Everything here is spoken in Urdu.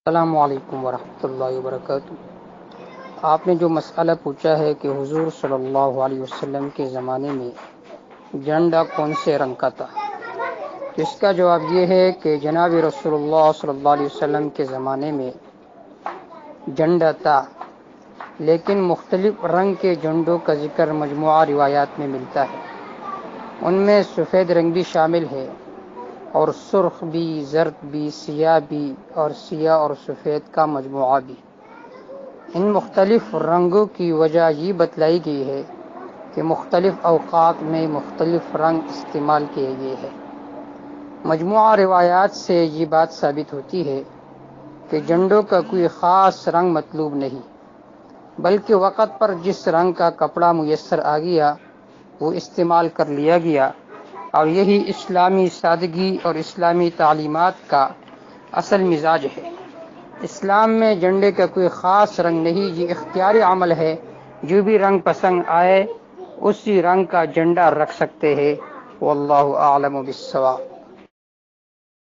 السلام علیکم ورحمۃ اللہ وبرکاتہ۔ آپ نے جو مسئلہ پوچھا ہے کہ حضور صلی اللہ علیہ وسلم کے زمانے میں جھنڈا کون سے رنگ کا تھا، اس کا جواب یہ ہے کہ جناب رسول اللہ صلی اللہ علیہ وسلم کے زمانے میں جھنڈا تھا، لیکن مختلف رنگ کے جھنڈوں کا ذکر مجموعہ روایات میں ملتا ہے۔ ان میں سفید رنگ بھی شامل ہے، اور سرخ بھی، زرد بھی، سیاہ بھی، اور سیاہ اور سفید کا مجموعہ بھی۔ ان مختلف رنگوں کی وجہ یہ بتلائی گئی ہے کہ مختلف اوقات میں مختلف رنگ استعمال کیے گئے ہیں۔ مجموعہ روایات سے یہ بات ثابت ہوتی ہے کہ جھنڈوں کا کوئی خاص رنگ مطلوب نہیں، بلکہ وقت پر جس رنگ کا کپڑا میسر آ گیا وہ استعمال کر لیا گیا، اور یہی اسلامی سادگی اور اسلامی تعلیمات کا اصل مزاج ہے۔ اسلام میں جھنڈے کا کوئی خاص رنگ نہیں، یہ اختیاری عمل ہے۔ جو بھی رنگ پسند آئے اسی رنگ کا جھنڈا رکھ سکتے ہیں۔ واللہ اعلم بالصواب۔